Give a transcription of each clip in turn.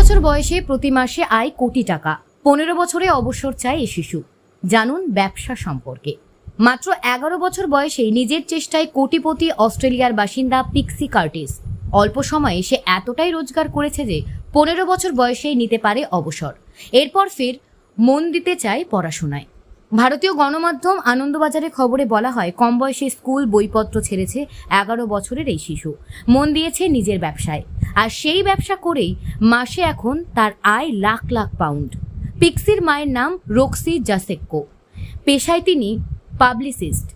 বছর বয়সে প্রতি মাসে আয় কোটি টাকা, 15 বছরে অবসর চায় এই শিশু। জানুন ব্যবসা সম্পর্কে। মাত্র 11 বছর বয়সেই নিজের চেষ্টায় কোটিপতি অস্ট্রেলিয়ার বাসিন্দা পিক্সি কার্টিস। অল্প সময়ে সে এতটাই রোজগার করেছে যে 15 বছর বয়সেই নিতে পারে অবসর। এরপর ফের মন দিতে চায় পড়াশোনায়। ভারতীয় গণমাধ্যম আনন্দবাজারের খবরে বলা হয়, কম বয়সে স্কুল বইপত্র ছেড়েছে 11 বছরের এই শিশু। মন দিয়েছে নিজের ব্যবসায়, আর সেই ব্যবসা করেই মাসে এখন তার আয় লাখ লাখ পাউন্ড। পিক্সির মায়ের নাম রক্সি জাসেক্কো। পেশায় তিনি পাবলিসিস্ট।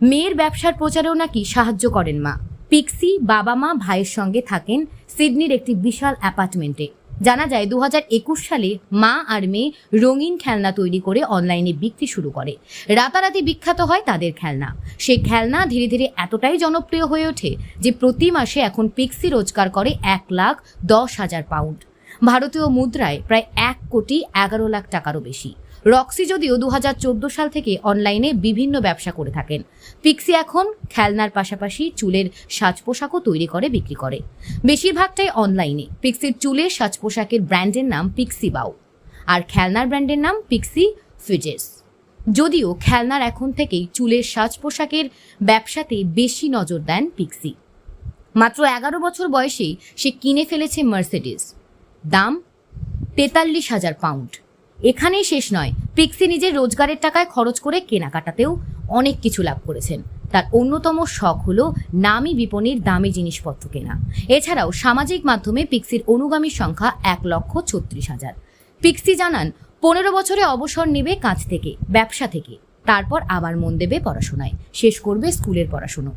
মেয়ের ব্যবসার প্রচারেও নাকি সাহায্য করেন মা। পিক্সি বাবা মা ভাইয়ের সঙ্গে থাকেন সিডনির একটি বিশাল অ্যাপার্টমেন্টে। জানা যায় 2021 সালে মা আর মেয়ে রঙিন খেলনা তৈরি করে অনলাইনে বিক্রি শুরু করে। রাতারাতি বিখ্যাত হয় তাদের খেলনা। সেই খেলনা ধীরে ধীরে এতটাই জনপ্রিয় হয়ে ওঠে যে প্রতি মাসে এখন পিক্সি রোজগার করে 1,10,000 পাউন্ড, ভারতীয় মুদ্রায় প্রায় 1,11,00,000 টাকারও বেশি। রক্সি যদিও 2014 সাল থেকে অনলাইনে বিভিন্ন ব্যবসা করে থাকেন। পিক্সি এখন খেলনার পাশাপাশি চুলের সাজ পোশাকও তৈরি করে বিক্রি করে, বেশিরভাগটাই অনলাইনে। পিক্সির চুলের সাজ পোশাকের ব্র্যান্ডের নাম পিক্সি বাউ, আর খেলনার ব্র্যান্ডের নাম পিক্সি ফিজেস। যদিও খেলনার এখন থেকেই চুলের সাজ পোশাকের ব্যবসাতে বেশি নজর দেন পিক্সি। মাত্র 11 বছর বয়সেই সে কিনে ফেলেছে মার্সিডিজ, দাম 43,000 পাউন্ড। এখানেই শেষ নয়, পিক্সি নিজের রোজগারের টাকায় খরচ করে কেনাকাটাতেও অনেক কিছু লাভ করেছেন। তার অন্যতম শখ হলো নামী বিপণির দামি জিনিসপত্র কেনা। এছাড়াও সামাজিক মাধ্যমে পিক্সির অনুগামীর সংখ্যা 1,36,000। পিক্সি জানান, 15 বছরে অবসর নেবে কাজ থেকে, ব্যবসা থেকে, তারপর আবার মন দেবে পড়াশোনায়, শেষ করবে স্কুলের পড়াশোনা।